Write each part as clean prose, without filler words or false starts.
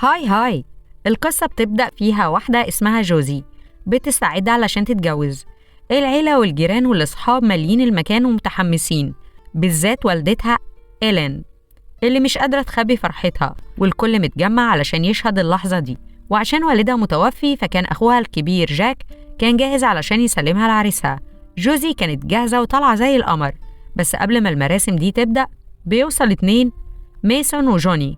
هاي هاي. القصة بتبدأ فيها واحدة اسمها جوزي بتستعد علشان تتجوز. العيلة والجيران والأصحاب مالين المكان ومتحمسين، بالذات والدتها إيلين اللي مش قادرة تخبي فرحتها، والكل متجمع علشان يشهد اللحظة دي. وعشان والدها متوفي فكان أخوها الكبير جاك كان جاهز علشان يسلمها لعريسها. جوزي كانت جاهزة وطالعة زي القمر، بس قبل ما المراسم دي تبدأ بيوصل اتنين، ميسون وجوني.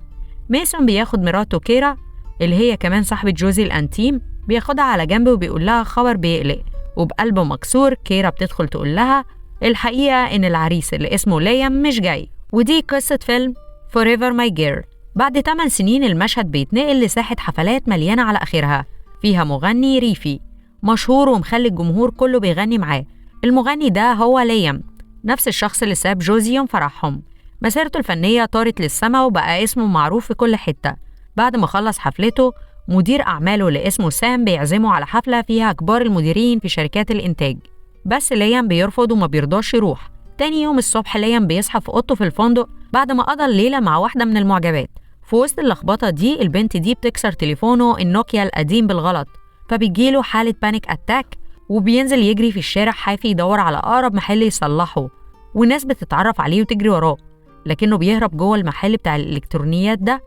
ميسون بياخد مراته كيرا اللي هي كمان صاحبة جوزي الأنتيم، بياخدها على جنب وبيقول لها خبر بيقلق، وبقلبه مكسور كيرا بتدخل تقول لها الحقيقة إن العريس اللي اسمه ليام مش جاي. ودي قصة فيلم Forever My Girl. بعد 8 سنين المشهد بيتنقل لساحة حفلات مليانة على آخرها، فيها مغني ريفي مشهور ومخلي الجمهور كله بيغني معاه. المغني ده هو ليام، نفس الشخص اللي ساب جوزي يوم فرحهم. مسيرته الفنية طارت للسما وبقى اسمه معروف في كل حتة. بعد ما خلص حفلته، مدير أعماله اللي اسمه سام بيعزمه على حفلة فيها كبار المديرين في شركات الإنتاج، بس ليام بيرفض وما بيرضاش يروح. تاني يوم الصبح ليام بيصحى في أوضته في الفندق بعد ما قضى الليلة مع واحدة من المعجبات. في وسط اللخبطة دي البنت دي بتكسر تليفونه النوكيا القديم بالغلط، فبيجيله حالة بانيك أتاك وبينزل يجري في الشارع حافي يدور على أقرب محل يصلحه، والناس بتتعرف عليه وتجري وراه، لكنه بيهرب جوه المحل بتاع الإلكترونيات ده،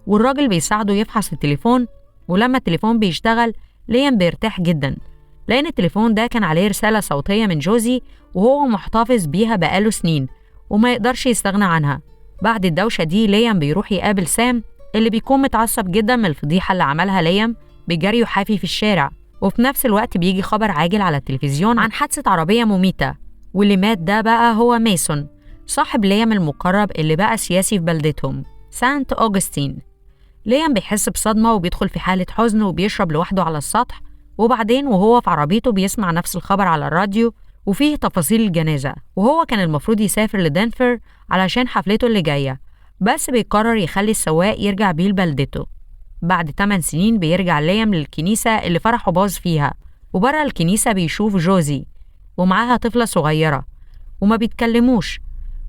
والراجل بيساعده يفحص التليفون. ولما التليفون بيشتغل ليام بيرتاح جدا، لأن التليفون ده كان عليه رسالة صوتية من جوزي وهو محتفظ بيها بقاله سنين وما يقدرش يستغنى عنها. بعد الدوشة دي ليام بيروح يقابل سام اللي بيكون متعصب جدا من الفضيحة اللي عملها ليام بجري حافي في الشارع. وفي نفس الوقت بيجي خبر عاجل على التلفزيون عن حادثة عربية مميتة، واللي مات ده بقى هو ميسون صاحب ليام المقرب اللي بقى سياسي في بلدتهم سانت أوغسطين. ليام بيحس بصدمة وبيدخل في حالة حزن وبيشرب لوحده على السطح، وبعدين وهو في عربيته بيسمع نفس الخبر على الراديو وفيه تفاصيل الجنازة، وهو كان المفروض يسافر لدنفر علشان حفلته اللي جاية، بس بيقرر يخلي السواق يرجع بيه لبلدته. بعد 8 سنين بيرجع ليام للكنيسة اللي فرحه باظ فيها، وبره الكنيسة بيشوف جوزي ومعاها طفلة صغيرة وما بيتكلموش،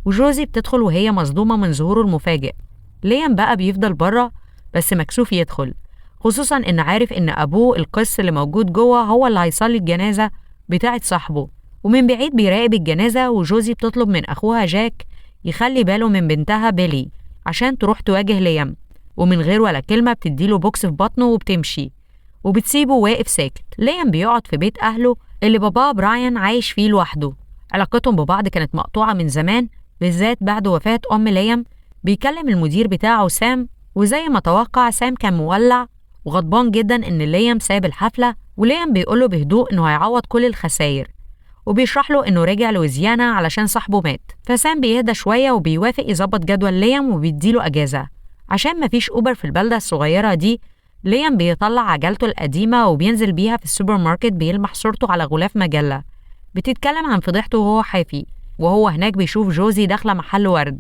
وجوزي بتدخل وهي مصدومة من ظهوره المفاجئ. ليام بقى بيفضل بره بس مكسوف يدخل، خصوصا إن عارف إن أبوه القس اللي موجود جوه هو اللي هيصلي الجنازة بتاعت صاحبه. ومن بعيد بيراقب الجنازة، وجوزي بتطلب من أخوها جاك يخلي باله من بنتها بيلي عشان تروح تواجه ليام، ومن غير ولا كلمة بتديله بوكس في بطنه وبتمشي وبتسيبه واقف ساكت. ليام بيقعد في بيت أهله اللي باباه براين عايش فيه لوحده. علاقتهم ببعض كانت مقطوعة من زمان، بالذات بعد وفاة أم ليام. بيكلم المدير بتاعه سام، وزي ما توقع سام كان مولع وغضبان جدا إن ليام ساب الحفلة، وليام بيقوله بهدوء إنه هيعوض كل الخسائر، وبيشرح له إنه رجع لويزيانا علشان صاحبه مات. فسام بيهدى شوية وبيوافق يظبط جدول ليام وبيديله أجازة عشان مفيش أوبر في البلدة الصغيرة دي. ليام بيطلع عجلته القديمة وبينزل بيها في السوبر ماركت بيلمح صورته على غلاف مجلة بتتكلم عن فضيحته وهو حافي، وهو هناك بيشوف جوزي داخلة محل ورد،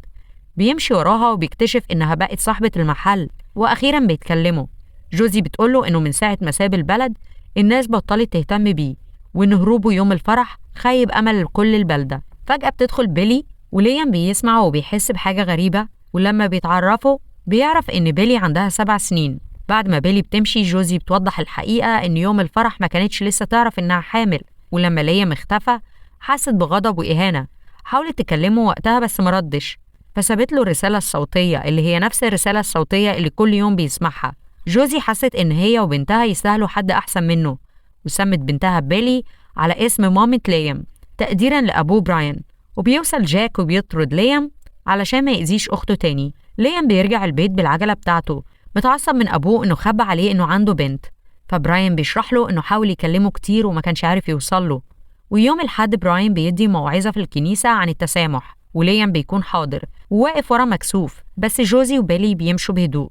بيمشي وراها وبيكتشف إنها بقت صاحبة المحل، وأخيرا بيتكلموا. جوزي بتقوله إنه من ساعة ما ساب البلد الناس بطلت تهتم بيه، وإن هروبه يوم الفرح خيب أمل لكل البلدة. فجأة بتدخل بيلي، وليام بيسمع وبيحس بحاجة غريبة، ولما بيتعرفوا بيعرف إن بيلي عندها 7 سنين. بعد ما بيلي بتمشي جوزي بتوضح الحقيقة إن يوم الفرح ما كانتش لسه تعرف إنها حامل، ولما ليام اختفى حست بغضب وإهانة. حاولت تكلمه وقتها بس مردش، فسابت له الرسالة الصوتية اللي هي نفس الرسالة الصوتية اللي كل يوم بيسمعها. جوزي حست إن هي وبنتها يستاهلوا حد أحسن منه، وسمت بنتها بيلي على اسم مامة ليام تقديراً لأبوه براين. وبيوصل جاك وبيطرد ليام علشان ما يأذيش أخته تاني. ليام بيرجع البيت بالعجلة بتاعته متعصب من أبوه إنه خبى عليه إنه عنده بنت، فبراين بيشرح له إنه حاول يكلمه كتير وما كانش عارف يوصل له. ويوم الحد براين بيدي موعظة في الكنيسة عن التسامح، وليام بيكون حاضر وواقف ورا مكسوف، بس جوزي وبيلي بيمشوا بهدوء.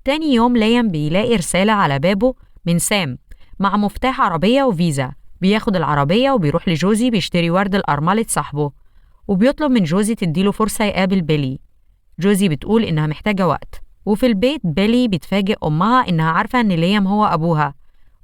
تاني يوم ليام بيلاقي رسالة على بابه من سام مع مفتاح عربية وفيزا. بياخد العربية وبيروح لجوزي بيشتري ورد لأرملة صاحبه، وبيطلب من جوزي تديله فرصة يقابل بيلي. جوزي بتقول إنها محتاجة وقت. وفي البيت بيلي بتفاجئ أمها إنها عارفة إن ليام هو أبوها،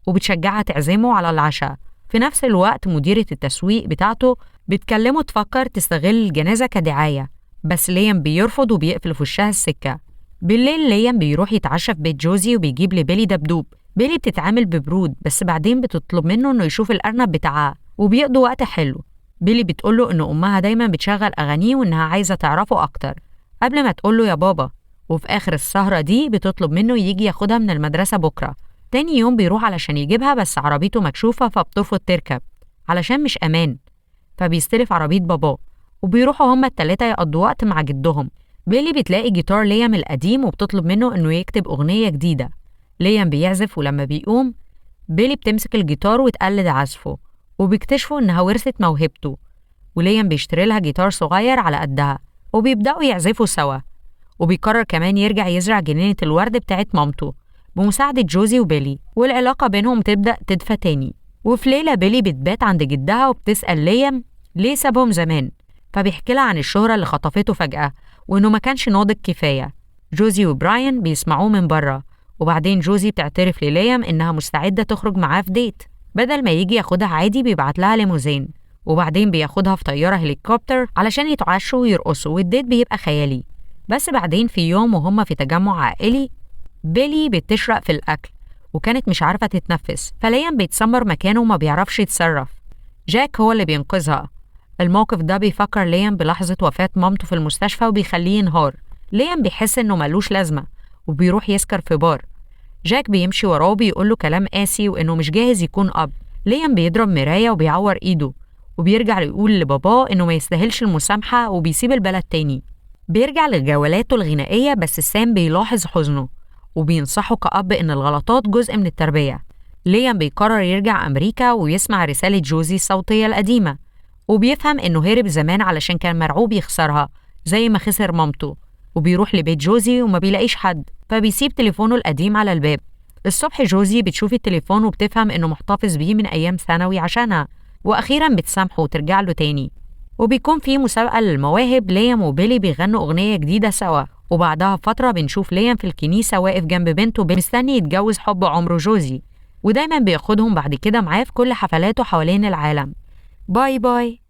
وبتشجعها تعزمه على العشاء. في نفس الوقت مديرة التسويق بتاعته بتكلمه تفكر تستغل الجنازة كدعاية، بس ليام بيرفض وبيقفل في وشها السكة. بالليل ليام بيروح يتعشى في بيت جوزي وبيجيب لبيلي دبدوب. بيلي بتتعامل ببرود بس بعدين بتطلب منه إنه يشوف الأرنب بتاعها وبيقضوا وقت حلو. بيلي بتقوله إن أمها دايما بتشغل أغانيه وإنها عايزة تعرفه أكتر قبل ما تقوله يا بابا. وفي آخر السهرة دي بتطلب منه يجي ياخدها من المدرسة بكرة. تاني يوم بيروح علشان يجيبها بس عربيته مكشوفة فبترفض تركب علشان مش أمان، فبيستلف عربية باباه وبيروحوا هما التلاتة يقضوا وقت مع جدهم. بيلي بتلاقي جيتار ليام القديم وبتطلب منه إنه يكتب أغنية جديدة. ليام بيعزف ولما بيقوم بيلي بتمسك الجيتار وتقلد عزفه وبيكتشفوا إنها ورثت موهبته. وليام بيشتري لها جيتار صغير على قدها وبيبدأوا يعزفوا سوا. وبيقرر كمان يرجع يزرع جنينة الورد بتاعت مامته بمساعدة جوزي وبيلي، والعلاقة بينهم تبدأ تدفى تاني. وفي ليلة بيلي بتبات عند جدها وبتسأل ليام ليه سابهم زمان، فبيحكي لها عن الشهرة اللي خطفته فجأة وإنه ما كانش ناضج كفاية. جوزي وبراين بيسمعوه من بره، وبعدين جوزي بتعترف لليام إنها مستعدة تخرج معاه في ديت بدل ما يجي ياخدها عادي بيبعت لها ليموزين، وبعدين بياخدها في طيارة هليكوبتر علشان يتعشوا ويرقصوا والديت بيبقى خيالي. بس بعدين في يوم وهم في تجمع عائلي بيلي بتشرق في الأكل وكانت مش عارفة تتنفس، فليام بيتسمر مكانه وما بيعرفش يتصرف. جاك هو اللي بينقذها. الموقف ده بيفكر ليام بلحظة وفاة مامته في المستشفى وبيخليه ينهار. ليام بيحس إنه ملوش لازمة وبيروح يسكر في بار. جاك بيمشي وراه وبيقوله كلام قاسي وإنه مش جاهز يكون أب. ليام بيضرب مراية وبيعور إيده وبيرجع يقول لباباه إنه ما يستاهلش المسامحة وبيسيب البلد تاني. بيرجع لجولاته الغنائية بس سام بيلاحظ حزنه وبينصحه كأب إن الغلطات جزء من التربية. ليام بيقرر يرجع أمريكا ويسمع رسالة جوزي الصوتية القديمة وبيفهم إنه هرب زمان علشان كان مرعوب يخسرها زي ما خسر مامته. وبيروح لبيت جوزي وما بيلاقيش حد فبيسيب تليفونه القديم على الباب. الصبح جوزي بتشوف التليفون وبتفهم إنه محتفظ بيه من أيام ثانوي عشانها، وأخيرا بتسامحه وترجع له تاني. وبيكون في مسابقة للمواهب، ليام وبيلي بيغنوا أغنية جديدة سوا، وبعدها فترة بنشوف ليام في الكنيسة واقف جنب بنته مستني يتجوز حب عمره جوزي، ودايما بياخدهم بعد كده معاه في كل حفلاته حوالين العالم. باي باي.